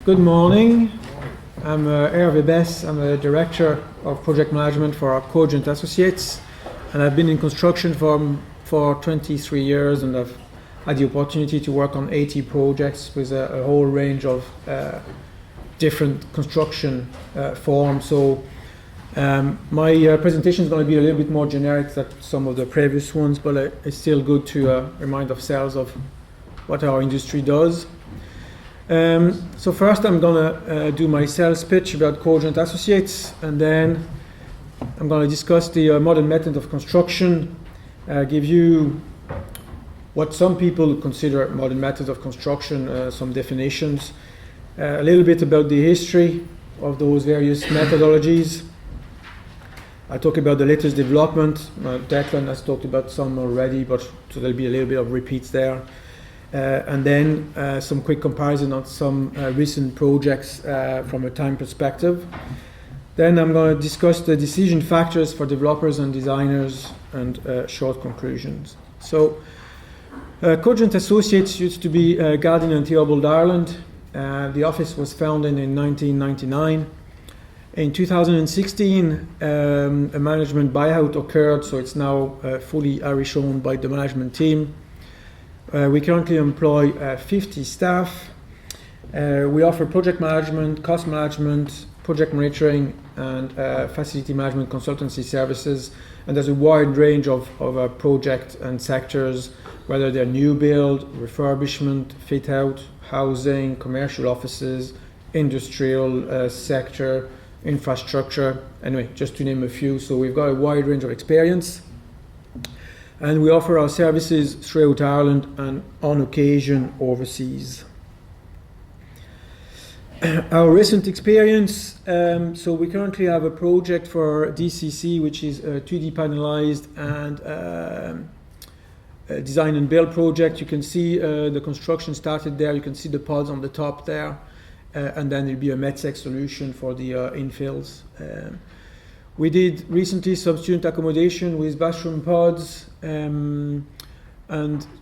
Good morning. I'm Herve Besse. I'm a director of project management for Cogent Associates, and I've been in construction for 23 years, and I've had the opportunity to work on 80 projects with a whole range of different construction forms. So my presentation is going to be a little bit more generic than some of the previous ones, but it's still good to remind ourselves of what our industry does. So first I'm going to do my sales pitch about Cogent Associates, and then I'm going to discuss the modern method of construction, give you what some people consider modern method of construction, some definitions, a little bit about the history of those various methodologies. I talk about the latest development. Declan has talked about some already, but so there'll be a little bit of repeats there. And then some quick comparison on some recent projects from a time perspective. Then I'm going to discuss the decision factors for developers and designers and short conclusions. So Cogent Associates used to be Guardian and Theobald, Ireland. The office was founded in 1999. In 2016, a management buyout occurred, so it's now fully Irish owned by the management team. We currently employ 50 staff. We offer project management, cost management, project monitoring, and facility management consultancy services. And there's a wide range of project and sectors, whether they're new build, refurbishment, fit out, housing, commercial offices, industrial sector, infrastructure, anyway, just to name a few. So we've got a wide range of experience. And we offer our services throughout Ireland and on occasion overseas. Our recent experience, so we currently have a project for DCC, which is a 2D panelized and design and build project. You can see the construction started there. You can see the pods on the top there. And then there'll be a MedSec solution for the infills. We did recently some student accommodation with bathroom pods, and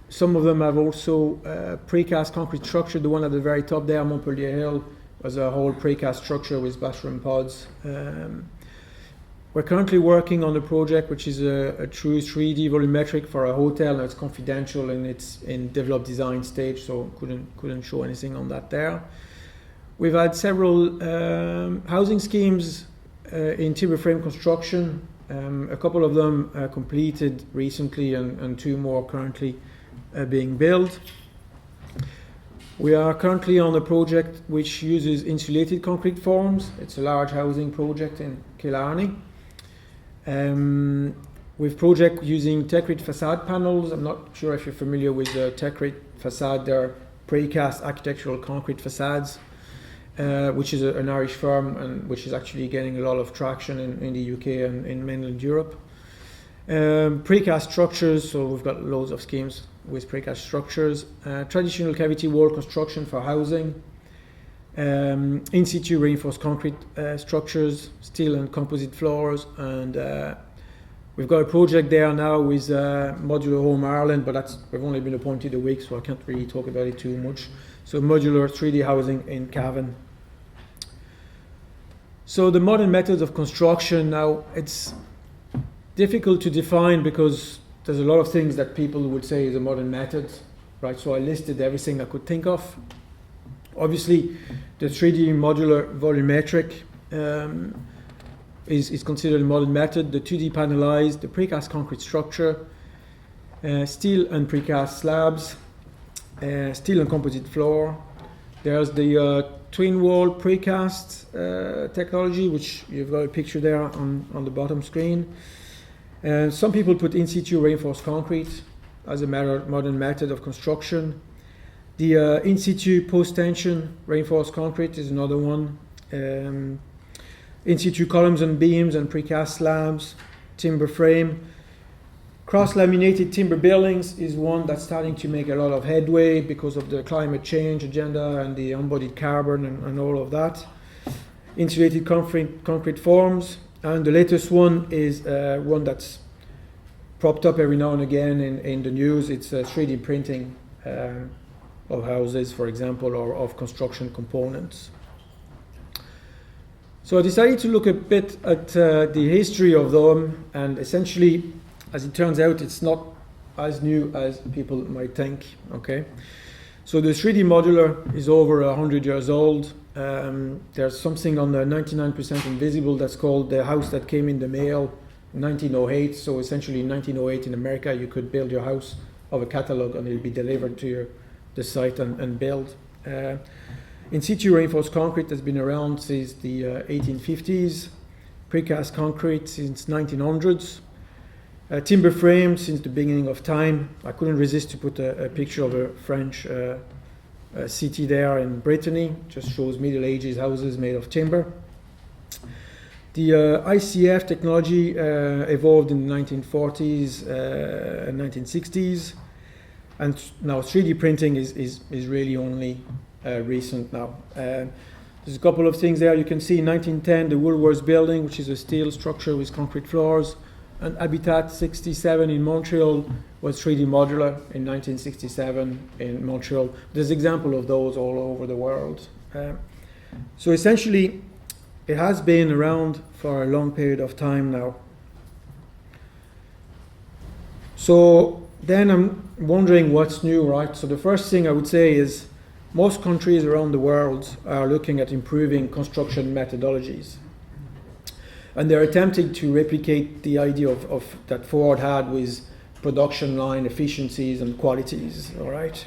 some of them have also precast concrete structure. The one at the very top there, Montpellier Hill, was a whole precast structure with bathroom pods. We're currently working on a project which is a true 3D volumetric for a hotel, and it's confidential and it's in developed design stage, so couldn't show anything on that there. We've had several housing schemes in timber frame construction, a couple of them completed recently and two more currently being built. We are currently on a project which uses insulated concrete forms. It's a large housing project in Killarney. With project using Techrit facade panels. I'm not sure if you're familiar with the Techrit facade. They're precast architectural concrete facades. Which is an Irish firm and which is actually getting a lot of traction in the UK and in mainland Europe. Precast structures, so we've got loads of schemes with precast structures. Traditional cavity wall construction for housing. In situ reinforced concrete structures, steel and composite floors, and we've got a project there now with Modular Home Ireland, but we've only been appointed a week, so I can't really talk about it too much. So modular 3D housing in Cavan. So the modern methods of construction, now it's difficult to define because there's a lot of things that people would say is a modern method, right? So I listed everything I could think of. Obviously, the 3D modular volumetric is considered a modern method. The 2D panelized, the precast concrete structure, steel and precast slabs, steel and composite floor. There's the twin wall precast technology, which you've got a picture there on the bottom screen. Some people put in situ reinforced concrete as a modern method of construction. The in situ post-tension reinforced concrete is another one. In situ columns and beams and precast slabs, timber frame. Cross-laminated timber buildings is one that's starting to make a lot of headway because of the climate change agenda and the embodied carbon and all of that. Insulated concrete forms, and the latest one is one that's propped up every now and again in the news. It's 3D printing of houses, for example, or of construction components. So I decided to look a bit at the history of them, and essentially, as it turns out, it's not as new as people might think, okay? So the 3D modular is over 100 years old. There's something on the 99% invisible that's called the house that came in the mail in 1908. So essentially in 1908 in America, you could build your house of a catalog and it'll be delivered to the site and build. In situ reinforced concrete has been around since the 1850s, precast concrete since 1900s, timber frame since the beginning of time. I couldn't resist to put a picture of a French city there in Brittany. Just shows Middle Ages houses made of timber. The ICF technology evolved in the 1940s and 1960s, and now 3D printing is really only recent now. There's a couple of things there. You can see in 1910 the Woolworths building, which is a steel structure with concrete floors, and Habitat 67 in Montreal was 3D modular in 1967 in Montreal. There's example of those all over the world. So essentially, it has been around for a long period of time now. So then I'm wondering what's new, right? So the first thing I would say is most countries around the world are looking at improving construction methodologies. And they're attempting to replicate the idea of that Ford had with production line efficiencies and qualities, all right?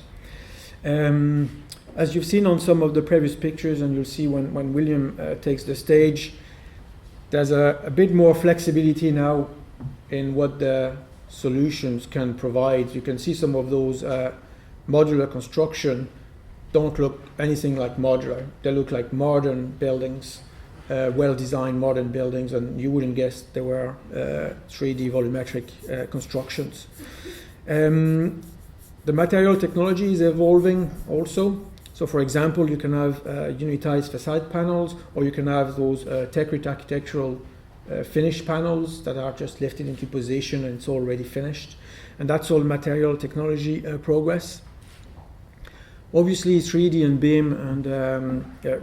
As you've seen on some of the previous pictures, and you'll see when William takes the stage, there's a bit more flexibility now in what the solutions can provide. You can see some of those modular construction don't look anything like modular. They look like modern buildings, well-designed modern buildings, and you wouldn't guess they were 3D volumetric constructions. The material technology is evolving also. So for example, you can have unitized facade panels, or you can have those Techrit architectural finished panels that are just lifted into position and it's already finished. And that's all material technology progress. Obviously 3D and BIM, and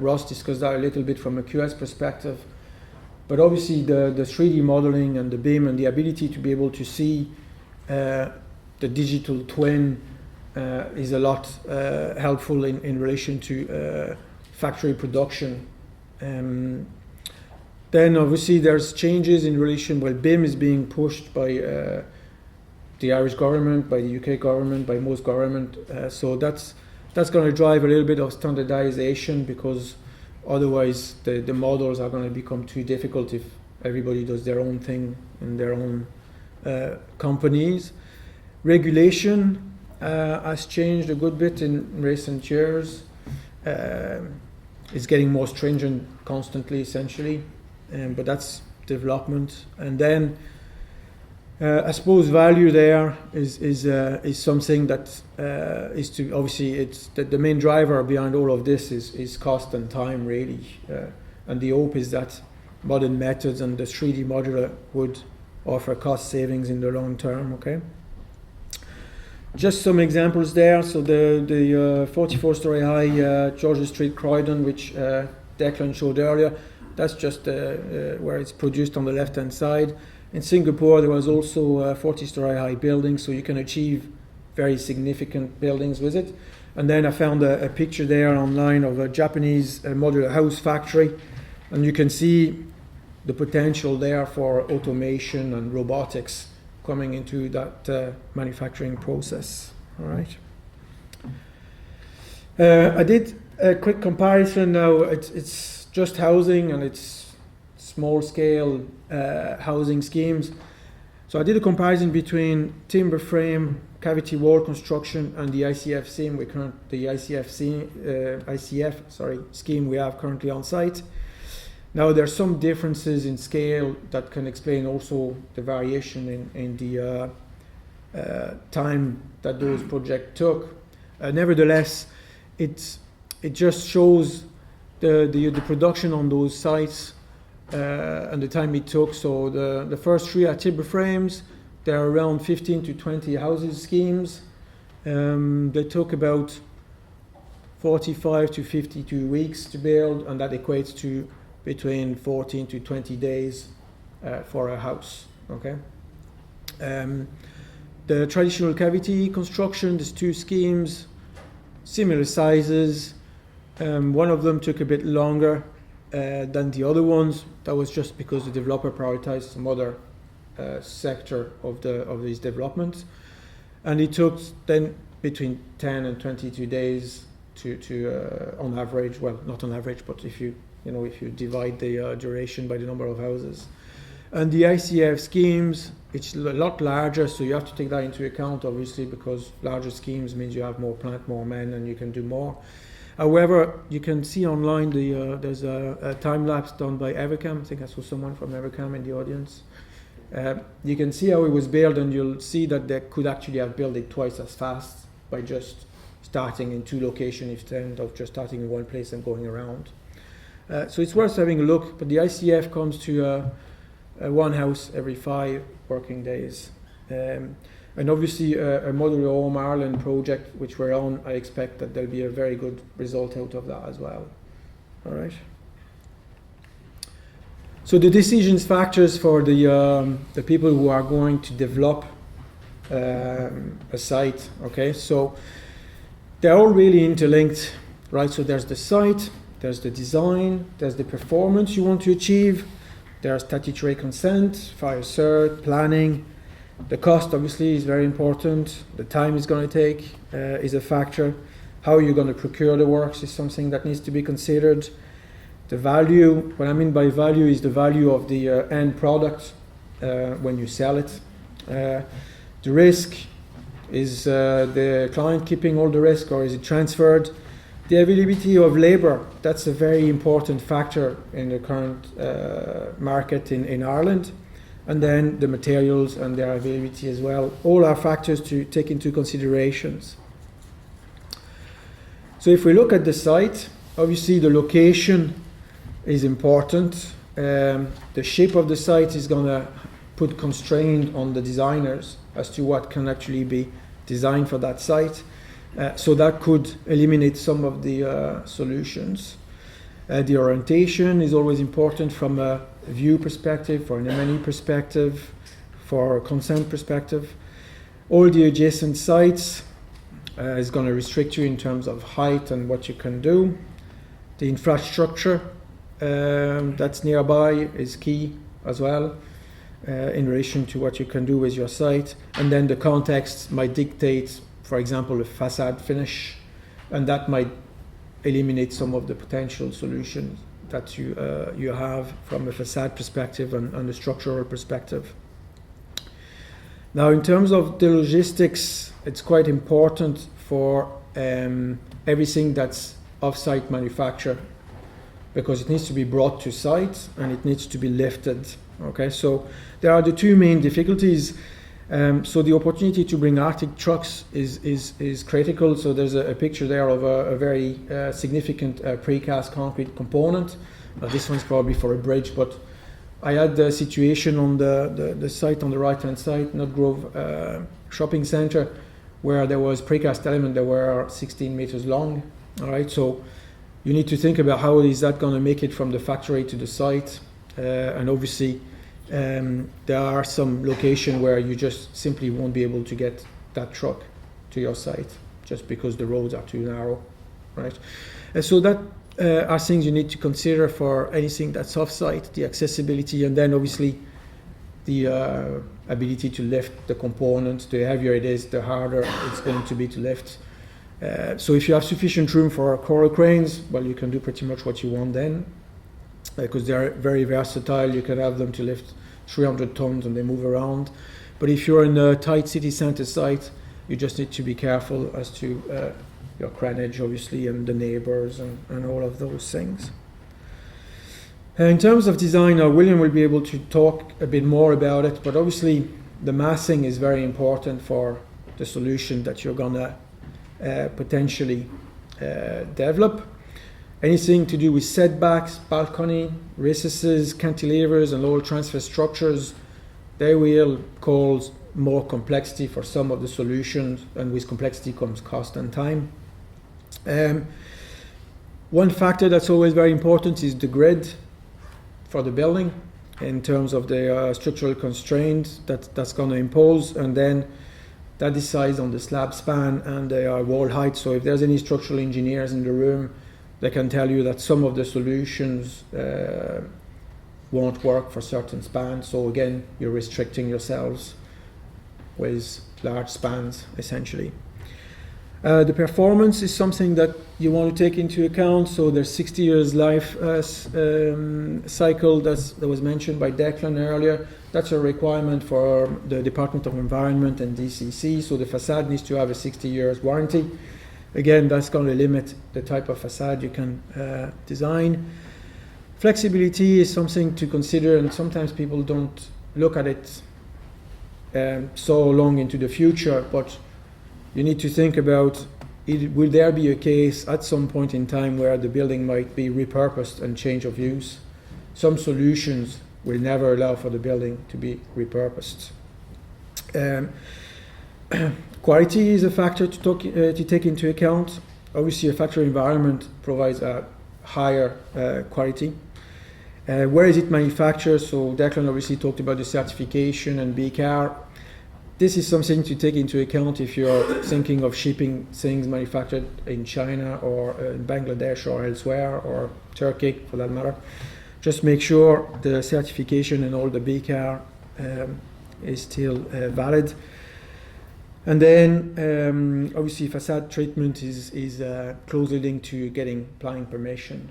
Ross discussed that a little bit from a QS perspective, but obviously the 3D modeling and the BIM and the ability to be able to see the digital twin is a lot helpful in relation to factory production. Then obviously there's changes in relation, well, BIM is being pushed by the Irish government, by the UK government, by most government, so that's going to drive a little bit of standardization, because otherwise the models are going to become too difficult if everybody does their own thing in their own companies. Regulation has changed a good bit in recent years. It's getting more stringent constantly, essentially, but that's development. And then I suppose value there is something that is to, obviously it's the main driver behind all of this is cost and time, really, and the hope is that modern methods and the 3D modular would offer cost savings in the long term. Okay, just some examples there. So the 44-story high Georgia Street Croydon, which Declan showed earlier, that's just where it's produced on the left hand side. In Singapore, there was also a 40-story high building, so you can achieve very significant buildings with it. And then I found a picture there online of a Japanese modular house factory, and you can see the potential there for automation and robotics coming into that manufacturing process. All right. I did a quick comparison now. It's just housing, and it's small-scale housing schemes. So I did a comparison between timber frame, cavity wall construction, and the ICF scheme we have currently on site. Now there's some differences in scale that can explain also the variation in the time that those projects took. Nevertheless, it just shows the production on those sites and the time it took. So the first three are timber frames. There are around 15 to 20 houses schemes. They took about 45 to 52 weeks to build, and that equates to between 14 to 20 days for a house. Okay. The traditional cavity construction, there's two schemes, similar sizes. One of them took a bit longer than the other ones. That was just because the developer prioritized some other sector of these developments, and it took then between 10 and 22 days to on average. Well, not on average, but if you divide the duration by the number of houses. And the ICF schemes, it's a lot larger, so you have to take that into account, obviously, because larger schemes means you have more plant, more men, and you can do more. However, you can see online there's a time lapse done by Evercam. I think I saw someone from Evercam in the audience. You can see how it was built, and you'll see that they could actually have built it twice as fast by just starting in two locations instead of just starting in one place and going around. So it's worth having a look, but the ICF comes to one house every 5 working days. And obviously a Modular Home Ireland project which we're on, I expect that there'll be a very good result out of that as well. All right. So the decisions factors for the people who are going to develop a site, okay, so they're all really interlinked, right? So there's the site, there's the design, there's the performance you want to achieve, there's statutory consent, fire cert, planning. The cost obviously is very important. The time it's going to take is a factor. How you're going to procure the works is something that needs to be considered. The value, what I mean by value is the value of the end product when you sell it. The risk, is the client keeping all the risk or is it transferred? The availability of labor, that's a very important factor in the current market in Ireland. And then the materials and their availability as well. All are factors to take into considerations. So if we look at the site, obviously the location is important. The shape of the site is going to put constraint on the designers as to what can actually be designed for that site. So that could eliminate some of the solutions. The orientation is always important from a view perspective, for an M&E perspective, for a consent perspective. All the adjacent sites is going to restrict you in terms of height and what you can do. The infrastructure that's nearby is key as well in relation to what you can do with your site. And then the context might dictate, for example, a facade finish, and that might eliminate some of the potential solutions that you have from a facade perspective and a structural perspective. Now, in terms of the logistics, it's quite important for everything that's off-site manufacture, because it needs to be brought to site and it needs to be lifted. Okay, so there are the two main difficulties. So the opportunity to bring Arctic trucks is critical. So there's a picture there of a very significant precast concrete component. This one's probably for a bridge, but I had the situation on the site on the right-hand side, Nut Grove shopping center, where there was precast element that were 16 meters long. All right, so you need to think about how is that going to make it from the factory to the site, and obviously. There are some locations where you just simply won't be able to get that truck to your site just because the roads are too narrow, right? And so that are things you need to consider for anything that's off-site, the accessibility, and then obviously the ability to lift the components. The heavier it is, the harder it's going to be to lift. So if you have sufficient room for coral cranes, well, you can do pretty much what you want then, because they're very versatile. You can have them to lift 300 tons and they move around. But if you're in a tight city center site, you just need to be careful as to your cranage, obviously, and the neighbors and all of those things. In terms of design, William will be able to talk a bit more about it, but obviously the massing is very important for the solution that you're going to potentially develop. Anything to do with setbacks, balcony, recesses, cantilevers, and all transfer structures, they will cause more complexity for some of the solutions, and with complexity comes cost and time. One factor that's always very important is the grid for the building in terms of the structural constraints that's going to impose, and then that decides on the slab span and the wall height. So if there's any structural engineers in the room, they can tell you that some of the solutions won't work for certain spans. So again, you're restricting yourselves with large spans, essentially. The performance is something that you want to take into account. So there's 60 years life cycle that was mentioned by Declan earlier. That's a requirement for the Department of Environment and DCC. So the facade needs to have a 60 years warranty. Again, that's going to limit the type of facade you can design. Flexibility is something to consider, and sometimes people don't look at it so long into the future, but you need to think about, will there be a case at some point in time where the building might be repurposed and change of use? Some solutions will never allow for the building to be repurposed. Quality is a factor to take into account. Obviously, a factory environment provides a higher quality. Where is it manufactured? So Declan obviously talked about the certification and BCAR. This is something to take into account if you're thinking of shipping things manufactured in China or in Bangladesh or elsewhere, or Turkey for that matter. Just make sure the certification and all the BCAR is still valid. And then obviously facade treatment is closely linked to getting planning permission.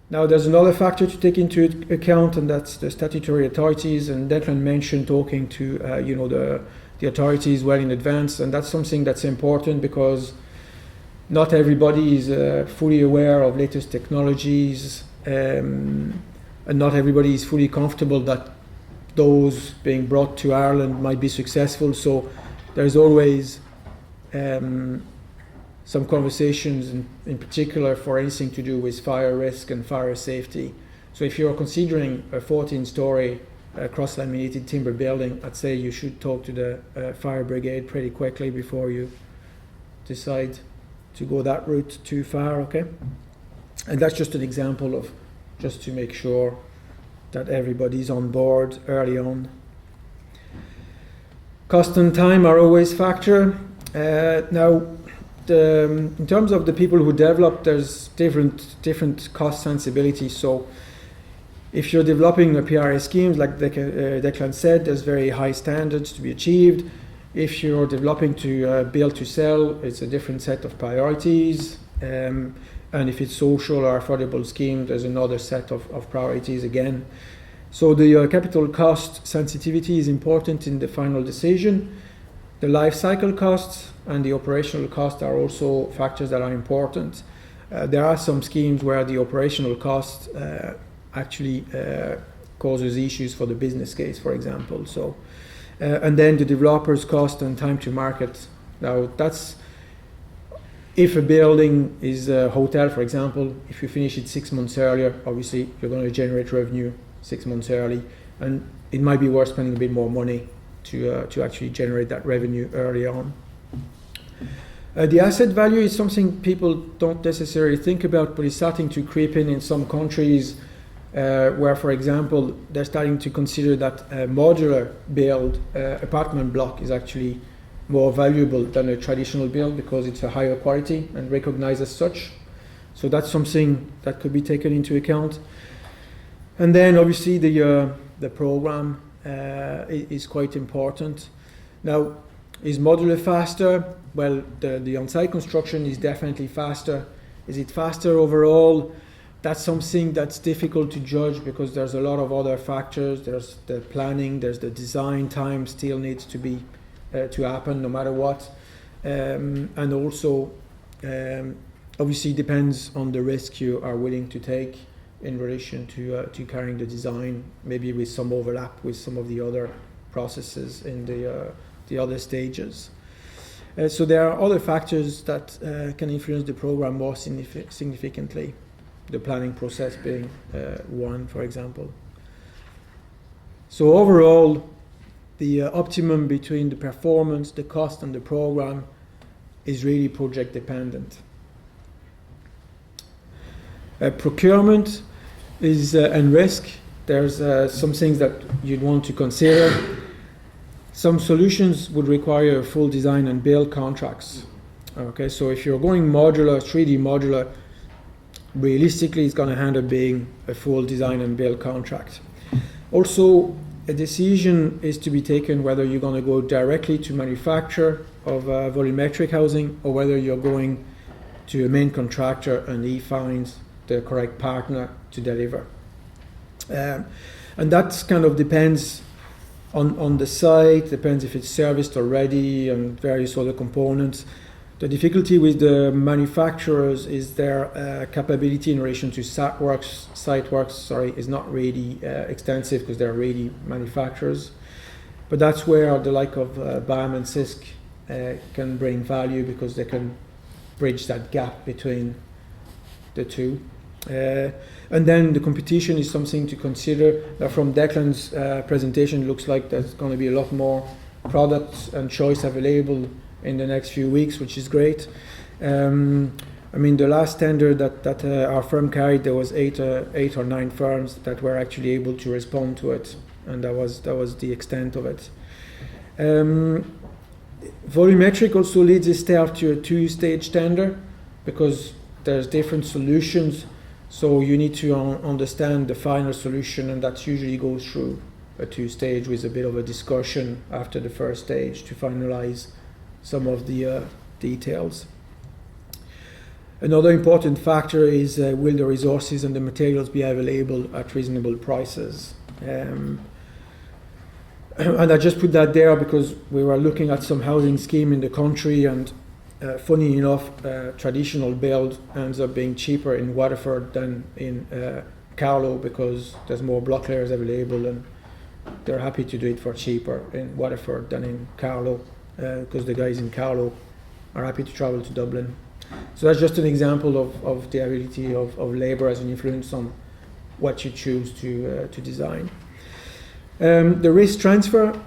Now there's another factor to take into account, and that's the statutory authorities. And Declan mentioned talking to the authorities well in advance, and that's something that's important because not everybody is fully aware of latest technologies, and not everybody is fully comfortable that those being brought to Ireland might be successful. So there's always some conversations in particular for anything to do with fire risk and fire safety. So if you're considering a 14-story cross-laminated timber building, I'd say you should talk to the fire brigade pretty quickly before you decide to go that route too far, okay? And that's just an example of just to make sure that everybody's on board early on. Cost and time are always factor. Now, in terms of the people who develop, there's different cost sensibilities. So if you're developing a PRA scheme, like Declan said, there's very high standards to be achieved. If you're developing to build to sell, it's a different set of priorities. And if it's social or affordable scheme, there's another set of priorities again. So the capital cost sensitivity is important in the final decision. The life cycle costs and the operational costs are also factors that are important. There are some schemes where the operational cost actually causes issues for the business case, for example. So, and then the developer's cost and time to market. Now, that's if a building is a hotel, for example. If you finish it 6 months earlier, obviously you're going to generate revenue 6 months early, and it might be worth spending a bit more money to actually generate that revenue early on. The asset value is something people don't necessarily think about, but it's starting to creep in some countries where, for example, they're starting to consider that a modular build apartment block is actually more valuable than a traditional build because it's a higher quality and recognized as such. So that's something that could be taken into account. And then obviously the program is quite important. Now, is modular faster? Well, the on-site construction is definitely faster. Is it faster overall? That's something that's difficult to judge because there's a lot of other factors. There's the planning, there's the design time still needs to be to happen no matter what. And also, obviously depends on the risk you are willing to take in relation to carrying the design, maybe with some overlap with some of the other processes in the other stages. So there are other factors that can influence the program more significantly, the planning process being one, for example. So overall, the optimum between the performance, the cost, and the program is really project dependent. Procurement is and risk. There's some things that you'd want to consider. Some solutions would require full design and build contracts. Okay, so if you're going modular, 3D modular, realistically it's going to end up being a full design and build contract. Also, a decision is to be taken whether you're going to go directly to manufacturer of volumetric housing or whether you're going to a main contractor and he finds the correct partner to deliver. And that kind of depends on the site, depends if it's serviced already and various other components. The difficulty with the manufacturers is their capability in relation to site works, is not really extensive because they're really manufacturers. But that's where the like of BAM and CISC can bring value because they can bridge that gap between the two. And then the competition is something to consider. From Declan's presentation, it looks like there's going to be a lot more products and choice available in the next few weeks, which is great. I mean, the last tender that our firm carried, there was eight or nine firms that were actually able to respond to it, and that was the extent of it. Volumetric also leads itself to a two-stage tender because there's different solutions. So you need to understand the final solution, and that usually goes through a two-stage with a bit of a discussion after the first stage to finalize some of the details. Another important factor is will the resources and the materials be available at reasonable prices? And I just put that there because we were looking at some housing scheme in the country, and funny enough, traditional build ends up being cheaper in Waterford than in Carlow because there's more block layers available, and they're happy to do it for cheaper in Waterford than in Carlow because the guys in Carlow are happy to travel to Dublin. So that's just an example of the ability of labour as an influence on what you choose to design. The risk transfer.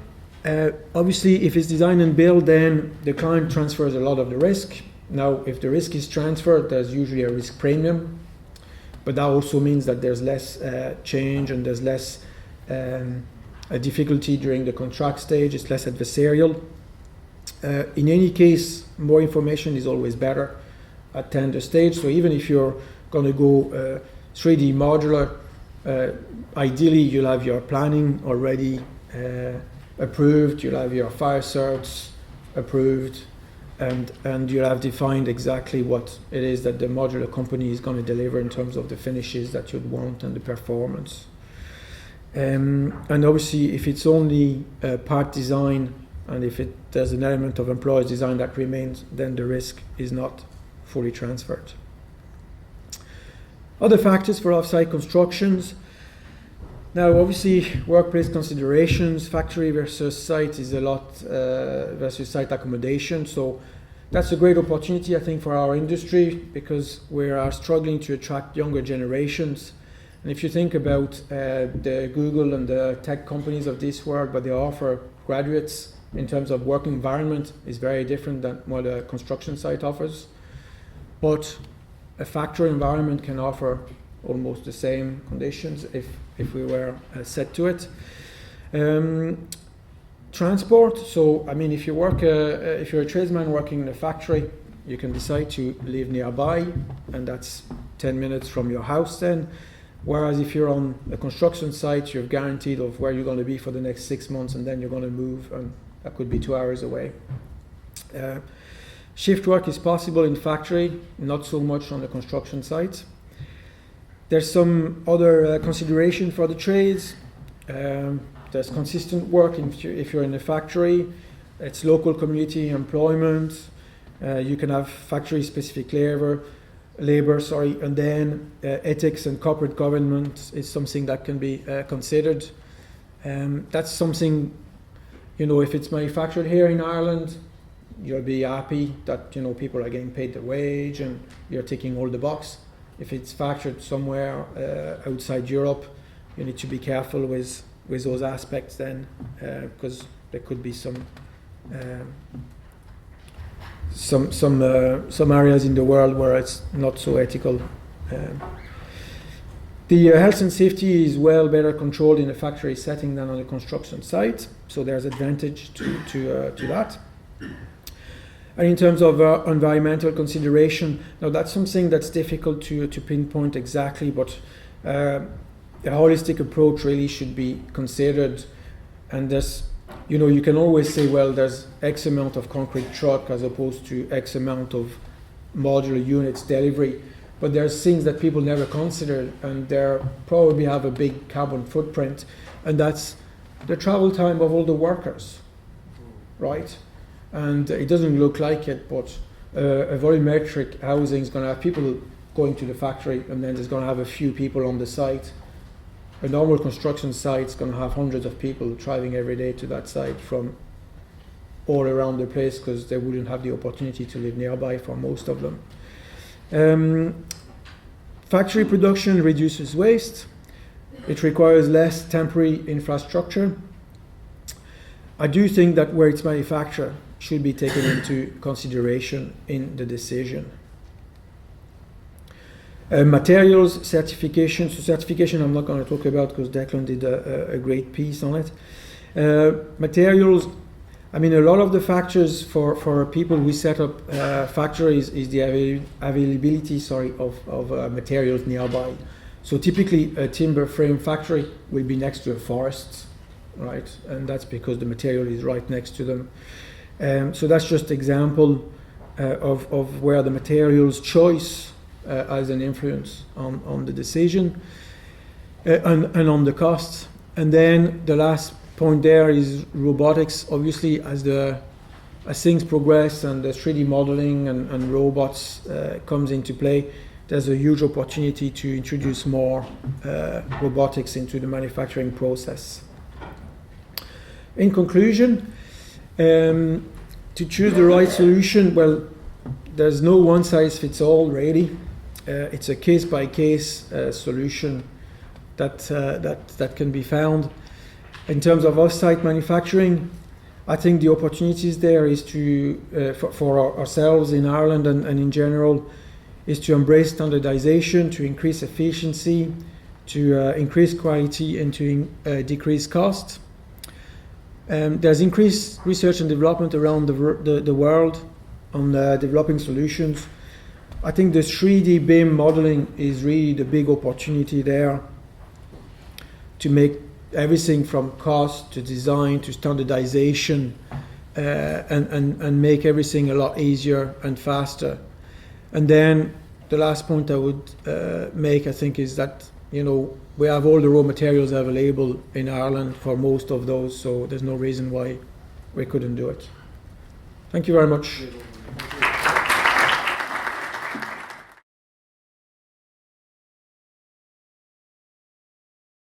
Obviously, if it's design and build, then the client transfers a lot of the risk. Now, if the risk is transferred, there's usually a risk premium, but that also means that there's less change and there's less a difficulty during the contract stage. It's less adversarial. In any case, more information is always better at tender stage. So even if you're going to go 3D modular, ideally you'll have your planning already approved, you'll have your fire certs approved, and you'll have defined exactly what it is that the modular company is going to deliver in terms of the finishes that you'd want and the performance. And obviously, if it's only part design and if there's an element of employer's design that remains, then the risk is not fully transferred. Other factors for off-site constructions. Now, obviously, workplace considerations, factory versus site is a lot versus site accommodation. So that's a great opportunity, I think, for our industry because we are struggling to attract younger generations. And if you think about the Google and the tech companies of this world, what they offer graduates in terms of work environment is very different than what a construction site offers. But a factory environment can offer almost the same conditions if we were set to it. Transport. So, I mean, if you're a tradesman working in a factory, you can decide to live nearby, and that's 10 minutes from your house then. Whereas if you're on a construction site, you're guaranteed of where you're going to be for the next 6 months, and then you're going to move, and that could be 2 hours away. Shift work is possible in factory, not so much on the construction site. There's some other consideration for the trades. There's consistent work if you're in a factory. It's local community employment. You can have factory-specific labor, and then ethics and corporate governance is something that can be considered. That's something, if it's manufactured here in Ireland, you'll be happy that people are getting paid their wage and you're ticking all the boxes. If it's factored somewhere outside Europe, you need to be careful with those aspects then, because there could be some some areas in the world where it's not so ethical. The health and safety is better controlled in a factory setting than on a construction site, so there's advantage to that. And in terms of environmental consideration, now that's something that's difficult to pinpoint exactly, but a holistic approach really should be considered. And you can always say, well, there's X amount of concrete truck as opposed to X amount of modular units delivery. But there's things that people never consider, and they probably have a big carbon footprint, and that's the travel time of all the workers, right? And it doesn't look like it, but a volumetric housing is going to have people going to the factory, and then there's going to have a few people on the site. A normal construction site is going to have hundreds of people driving every day to that site from all around the place, because they wouldn't have the opportunity to live nearby for most of them. Factory production reduces waste. It requires less temporary infrastructure. I do think that where it's manufactured should be taken into consideration in the decision. Materials certification. So certification I'm not going to talk about because Declan did a great piece on it. Materials, I mean, a lot of the factors for people who set up factories is the availability of materials nearby. So typically a timber frame factory will be next to a forest, right? And that's because the material is right next to them. So that's just example of where the materials choice has an influence on the decision and on the costs. And then the last point there is robotics. Obviously, as things progress and the 3D modeling and robots comes into play, there's a huge opportunity to introduce more robotics into the manufacturing process. In conclusion, to choose the right solution, well, there's no one size fits all really. It's a case by case solution that can be found. In terms of off-site manufacturing, I think the opportunities there is to, for ourselves in Ireland and in general, is to embrace standardization, to increase efficiency, to increase quality, and to decrease cost. There's increased research and development around the world on developing solutions. I think the 3D BIM modeling is really the big opportunity there to make everything from cost to design to standardization and make everything a lot easier and faster. And then the last point I would make, I think, is that we have all the raw materials available in Ireland for most of those, so there's no reason why we couldn't do it. Thank you very much.